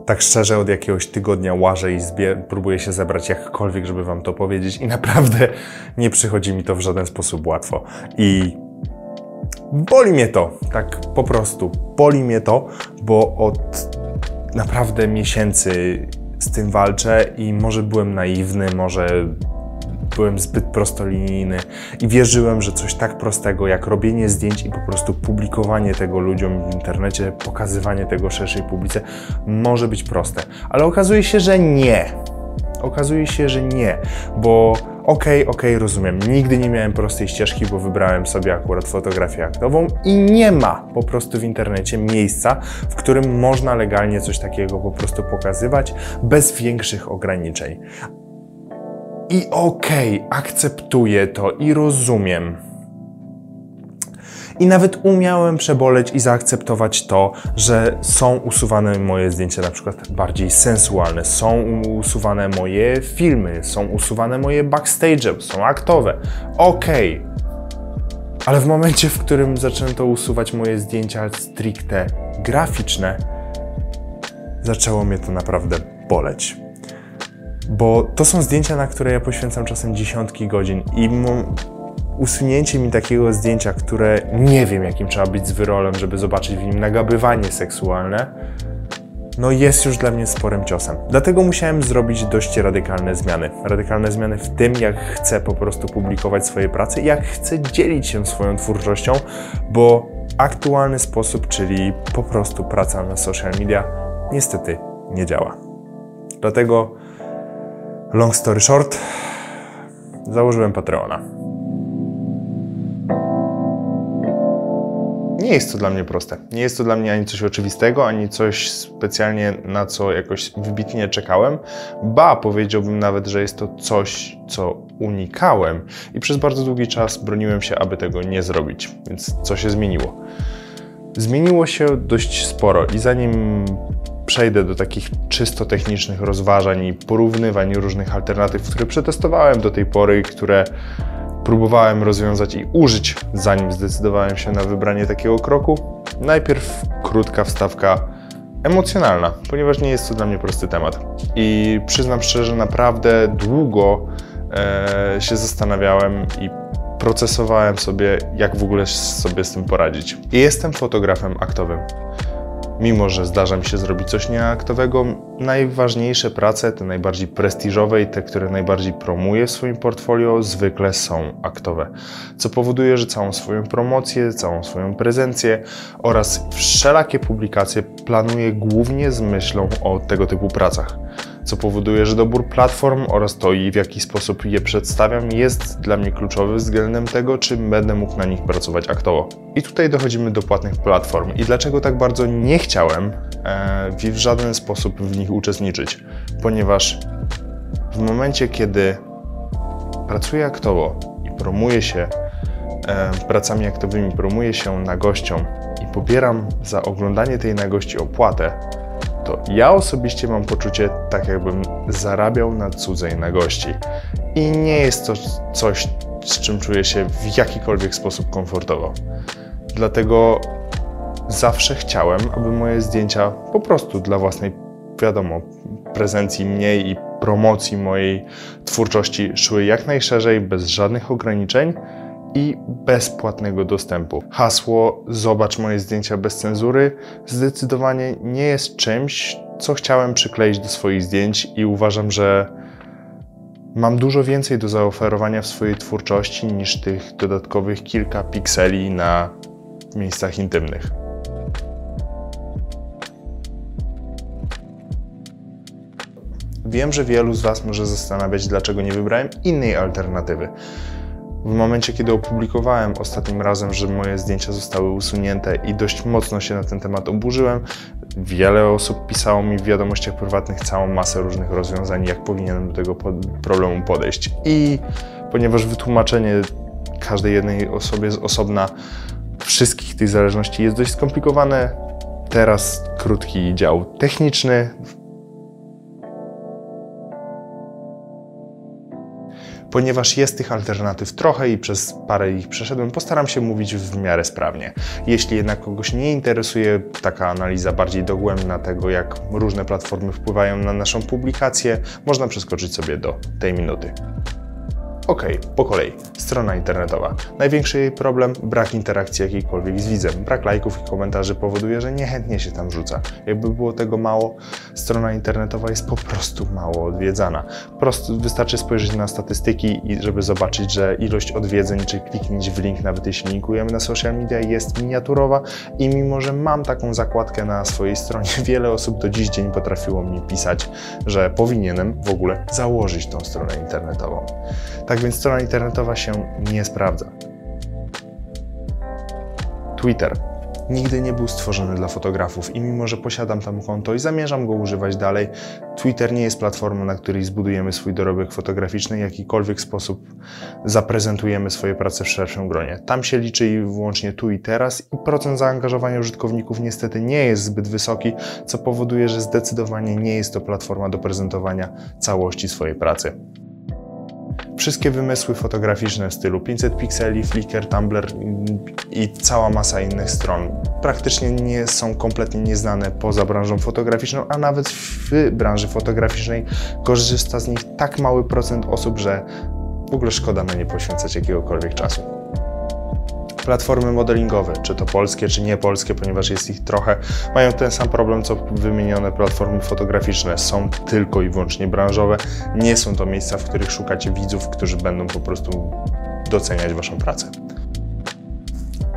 tak szczerze od jakiegoś tygodnia łażę i próbuję się zebrać jakkolwiek, żeby wam to powiedzieć i naprawdę nie przychodzi mi to w żaden sposób łatwo. I boli mnie to, tak po prostu, boli mnie to, bo od naprawdę miesięcy z tym walczę i może byłem naiwny, może byłem zbyt prostolinijny i wierzyłem, że coś tak prostego jak robienie zdjęć i po prostu publikowanie tego ludziom w internecie, pokazywanie tego szerszej publice może być proste. Ale okazuje się, że nie. Okazuje się, że nie, bo okej, rozumiem, nigdy nie miałem prostej ścieżki, bo wybrałem sobie akurat fotografię aktową i nie ma po prostu w internecie miejsca, w którym można legalnie coś takiego po prostu pokazywać bez większych ograniczeń. I akceptuję to i rozumiem. I nawet umiałem przeboleć i zaakceptować to, że są usuwane moje zdjęcia na przykład bardziej sensualne, są usuwane moje filmy, są usuwane moje backstage, są aktowe. Ale w momencie, w którym zaczęto usuwać moje zdjęcia stricte graficzne, zaczęło mnie to naprawdę boleć. Bo to są zdjęcia, na które ja poświęcam czasem dziesiątki godzin i usunięcie mi takiego zdjęcia, które nie wiem, jakim trzeba być z wyrolem, żeby zobaczyć w nim nagabywanie seksualne, no jest już dla mnie sporym ciosem. Dlatego musiałem zrobić dość radykalne zmiany. Radykalne zmiany w tym, jak chcę po prostu publikować swoje prace, jak chcę dzielić się swoją twórczością, bo aktualny sposób, czyli po prostu praca na social media, niestety nie działa. Dlatego, long story short, założyłem Patreona. Nie jest to dla mnie proste. Nie jest to dla mnie ani coś oczywistego, ani coś specjalnie, na co jakoś wybitnie czekałem. Ba, powiedziałbym nawet, że jest to coś, co unikałem i przez bardzo długi czas broniłem się, aby tego nie zrobić. Więc co się zmieniło? Zmieniło się dość sporo i zanim przejdę do takich czysto technicznych rozważań i porównywań różnych alternatyw, które przetestowałem do tej pory i które próbowałem rozwiązać i użyć, zanim zdecydowałem się na wybranie takiego kroku, najpierw krótka wstawka emocjonalna, ponieważ nie jest to dla mnie prosty temat. I przyznam szczerze, naprawdę długo się zastanawiałem i procesowałem sobie, jak w ogóle sobie z tym poradzić. I jestem fotografem aktowym. Mimo że zdarza mi się zrobić coś nieaktowego, najważniejsze prace, te najbardziej prestiżowe i te, które najbardziej promuję w swoim portfolio, zwykle są aktowe. Co powoduje, że całą swoją promocję, całą swoją prezencję oraz wszelakie publikacje planuję głównie z myślą o tego typu pracach. Co powoduje, że dobór platform oraz to, w jaki sposób je przedstawiam, jest dla mnie kluczowy względem tego, czy będę mógł na nich pracować aktowo. I tutaj dochodzimy do płatnych platform. I dlaczego tak bardzo nie chciałem w żaden sposób w nich uczestniczyć? Ponieważ w momencie, kiedy pracuję aktowo i promuję się pracami aktowymi, promuję się nagościom i pobieram za oglądanie tej nagości opłatę, to ja osobiście mam poczucie, tak jakbym zarabiał na cudzej nagości. I nie jest to coś, z czym czuję się w jakikolwiek sposób komfortowo. Dlatego zawsze chciałem, aby moje zdjęcia po prostu dla własnej, wiadomo, prezencji mnie i promocji mojej twórczości szły jak najszerzej, bez żadnych ograniczeń i bez płatnego dostępu. Hasło "Zobacz moje zdjęcia bez cenzury" zdecydowanie nie jest czymś, co chciałem przykleić do swoich zdjęć i uważam, że mam dużo więcej do zaoferowania w swojej twórczości niż tych dodatkowych kilka pikseli na miejscach intymnych. Wiem, że wielu z Was może zastanawiać, dlaczego nie wybrałem innej alternatywy. W momencie, kiedy opublikowałem ostatnim razem, że moje zdjęcia zostały usunięte i dość mocno się na ten temat oburzyłem, wiele osób pisało mi w wiadomościach prywatnych całą masę różnych rozwiązań, jak powinienem do tego problemu podejść. I ponieważ wytłumaczenie każdej jednej osobie z osobna wszystkich tych zależności jest dość skomplikowane, teraz krótki dział techniczny. Ponieważ jest tych alternatyw trochę i przez parę ich przeszedłem, postaram się mówić w miarę sprawnie. Jeśli jednak kogoś nie interesuje taka analiza bardziej dogłębna tego, jak różne platformy wpływają na naszą publikację, można przeskoczyć sobie do tej minuty. Ok, po kolei. Strona internetowa. Największy jej problem? Brak interakcji jakiejkolwiek z widzem. Brak lajków i komentarzy powoduje, że niechętnie się tam wrzuca. Jakby było tego mało, strona internetowa jest po prostu mało odwiedzana. Wystarczy spojrzeć na statystyki, żeby zobaczyć, że ilość odwiedzeń czy kliknięć w link, nawet jeśli linkujemy na social media, jest miniaturowa i mimo, że mam taką zakładkę na swojej stronie, wiele osób do dziś dzień potrafiło mi pisać, że powinienem w ogóle założyć tą stronę internetową. Tak więc strona internetowa się nie sprawdza. Twitter. Nigdy nie był stworzony dla fotografów i mimo, że posiadam tam konto i zamierzam go używać dalej, Twitter nie jest platformą, na której zbudujemy swój dorobek fotograficzny, w jakikolwiek sposób zaprezentujemy swoje prace w szerszym gronie. Tam się liczy i wyłącznie tu i teraz i procent zaangażowania użytkowników niestety nie jest zbyt wysoki, co powoduje, że zdecydowanie nie jest to platforma do prezentowania całości swojej pracy. Wszystkie wymysły fotograficzne w stylu 500 pikseli, Flickr, Tumblr i cała masa innych stron praktycznie nie są kompletnie nieznane poza branżą fotograficzną, a nawet w branży fotograficznej korzysta z nich tak mały procent osób, że w ogóle szkoda na nie poświęcać jakiegokolwiek czasu. Platformy modelingowe, czy to polskie, czy niepolskie, ponieważ jest ich trochę, mają ten sam problem, co wymienione platformy fotograficzne. Są tylko i wyłącznie branżowe. Nie są to miejsca, w których szukacie widzów, którzy będą po prostu doceniać Waszą pracę.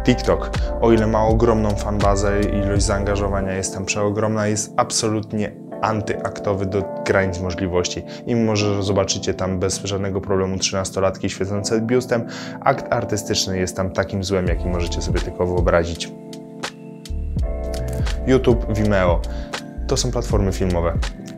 TikTok, o ile ma ogromną fanbazę, ilość zaangażowania jest tam przeogromna, jest absolutnie antyaktowy do granic możliwości. I mimo, że zobaczycie tam bez żadnego problemu 13-latki świecące biustem, akt artystyczny jest tam takim złem, jaki możecie sobie tylko wyobrazić. YouTube, Vimeo. To są platformy filmowe.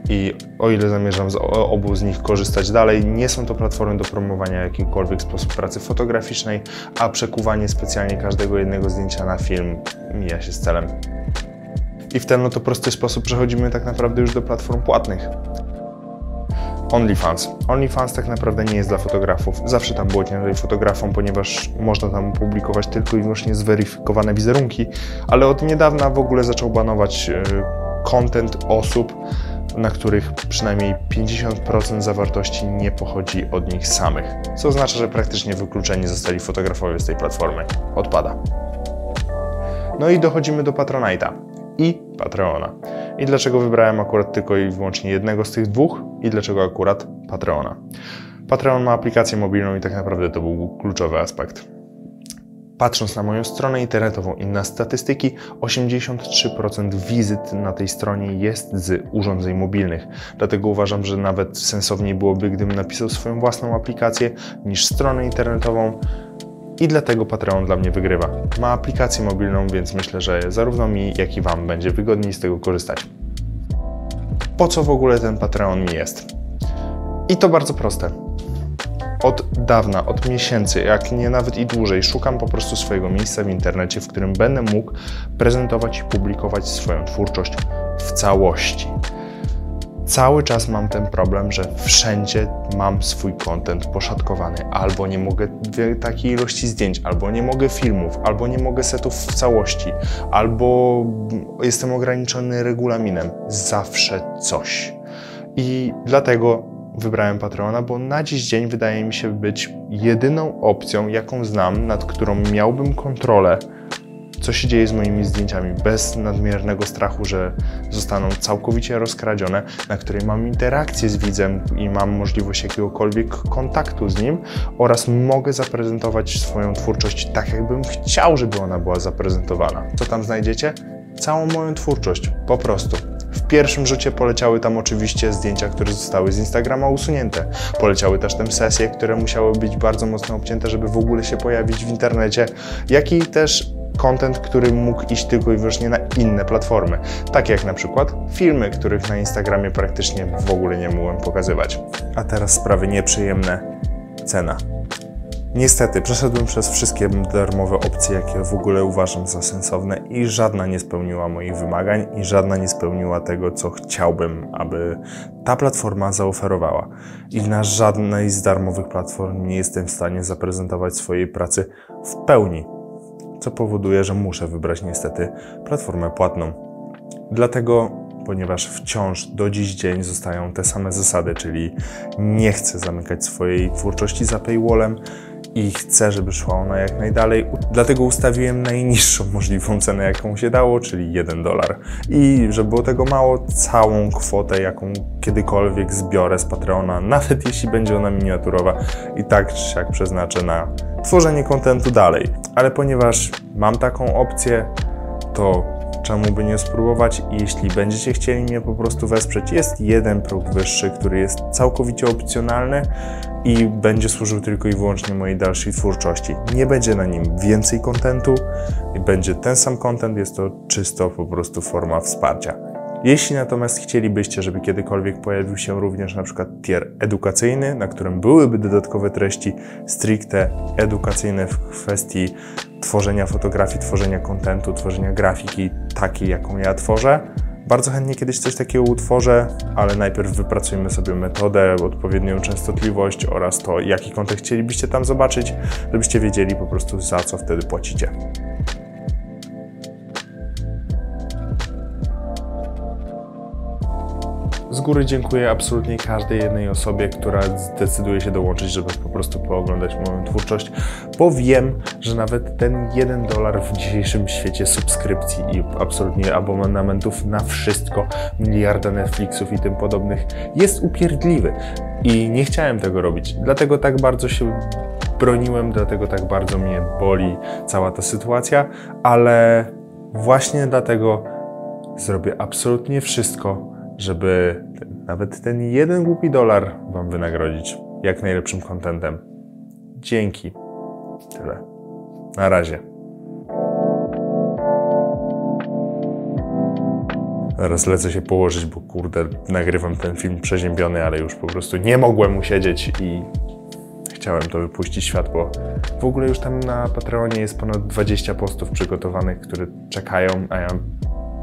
I o ile zamierzam z obu z nich korzystać dalej, nie są to platformy do promowania w jakikolwiek sposób pracy fotograficznej, a przekuwanie specjalnie każdego jednego zdjęcia na film mija się z celem. I w ten oto prosty sposób przechodzimy tak naprawdę już do platform płatnych. OnlyFans. OnlyFans tak naprawdę nie jest dla fotografów. Zawsze tam było ciężej fotografom, ponieważ można tam publikować tylko i wyłącznie zweryfikowane wizerunki, ale od niedawna w ogóle zaczął banować content osób, na których przynajmniej 50% zawartości nie pochodzi od nich samych. Co oznacza, że praktycznie wykluczeni zostali fotografowie z tej platformy. Odpada. No i dochodzimy do Patronite'a i Patreona. I dlaczego wybrałem akurat tylko i wyłącznie jednego z tych dwóch i dlaczego akurat Patreona. Patreon ma aplikację mobilną i tak naprawdę to był kluczowy aspekt. Patrząc na moją stronę internetową i na statystyki, 83% wizyt na tej stronie jest z urządzeń mobilnych. Dlatego uważam, że nawet sensowniej byłoby, gdybym napisał swoją własną aplikację niż stronę internetową. I dlatego Patreon dla mnie wygrywa. Ma aplikację mobilną, więc myślę, że zarówno mi, jak i Wam będzie wygodniej z tego korzystać. Po co w ogóle ten Patreon mi jest? I to bardzo proste. Od dawna, od miesięcy, jak nie nawet i dłużej, szukam po prostu swojego miejsca w internecie, w którym będę mógł prezentować i publikować swoją twórczość w całości. Cały czas mam ten problem, że wszędzie mam swój content poszatkowany. Albo nie mogę takiej ilości zdjęć, albo nie mogę filmów, albo nie mogę setów w całości, albo jestem ograniczony regulaminem. Zawsze coś. I dlatego wybrałem Patreona, bo na dziś dzień wydaje mi się być jedyną opcją, jaką znam, nad którą miałbym kontrolę, co się dzieje z moimi zdjęciami, bez nadmiernego strachu, że zostaną całkowicie rozkradzione, na której mam interakcję z widzem i mam możliwość jakiegokolwiek kontaktu z nim oraz mogę zaprezentować swoją twórczość tak, jakbym chciał, żeby ona była zaprezentowana. Co tam znajdziecie? Całą moją twórczość, po prostu. W pierwszym rzucie poleciały tam oczywiście zdjęcia, które zostały z Instagrama usunięte. Poleciały też te sesje, które musiały być bardzo mocno obcięte, żeby w ogóle się pojawić w internecie, jak i też content, który mógł iść tylko i wyłącznie na inne platformy, takie jak na przykład filmy, których na Instagramie praktycznie w ogóle nie mogłem pokazywać. A teraz sprawy nieprzyjemne. Cena. Niestety, przeszedłem przez wszystkie darmowe opcje, jakie w ogóle uważam za sensowne i żadna nie spełniła moich wymagań i żadna nie spełniła tego, co chciałbym, aby ta platforma zaoferowała. I na żadnej z darmowych platform nie jestem w stanie zaprezentować swojej pracy w pełni, co powoduje, że muszę wybrać niestety platformę płatną. Dlatego, ponieważ wciąż do dziś dzień zostają te same zasady, czyli nie chcę zamykać swojej twórczości za paywallem i chcę, żeby szła ona jak najdalej. Dlatego ustawiłem najniższą możliwą cenę, jaką się dało, czyli $1. I żeby było tego mało, całą kwotę, jaką kiedykolwiek zbiorę z Patreona, nawet jeśli będzie ona miniaturowa, i tak czy siak przeznaczę na tworzenie kontentu dalej. Ale ponieważ mam taką opcję, to czemu by nie spróbować? Jeśli będziecie chcieli mnie po prostu wesprzeć, jest jeden próg wyższy, który jest całkowicie opcjonalny i będzie służył tylko i wyłącznie mojej dalszej twórczości. Nie będzie na nim więcej kontentu, będzie ten sam content, jest to czysto po prostu forma wsparcia. Jeśli natomiast chcielibyście, żeby kiedykolwiek pojawił się również na przykład tier edukacyjny, na którym byłyby dodatkowe treści stricte edukacyjne w kwestii tworzenia fotografii, tworzenia kontentu, tworzenia grafiki takiej, jaką ja tworzę, bardzo chętnie kiedyś coś takiego utworzę, ale najpierw wypracujmy sobie metodę, odpowiednią częstotliwość oraz to, jaki kontent chcielibyście tam zobaczyć, żebyście wiedzieli po prostu, za co wtedy płacicie. Z góry dziękuję absolutnie każdej jednej osobie, która zdecyduje się dołączyć, żeby po prostu pooglądać moją twórczość, bo wiem, że nawet ten $1 w dzisiejszym świecie subskrypcji i absolutnie abonamentów na wszystko, miliarda Netflixów i tym podobnych, jest upierdliwy. I nie chciałem tego robić, dlatego tak bardzo się broniłem, dlatego tak bardzo mnie boli cała ta sytuacja, ale właśnie dlatego zrobię absolutnie wszystko, żeby nawet ten jeden głupi dolar wam wynagrodzić jak najlepszym kontentem. Dzięki. Tyle. Na razie. Zaraz lecę się położyć, bo kurde, nagrywam ten film przeziębiony, ale już po prostu nie mogłem usiedzieć i chciałem to wypuścić w światło. W ogóle już tam na Patreonie jest ponad 20 postów przygotowanych, które czekają, a ja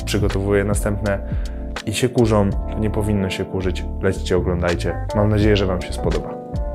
przygotowuję następne. I się kurzą, to nie powinno się kurzyć. Lećcie, oglądajcie. Mam nadzieję, że wam się spodoba.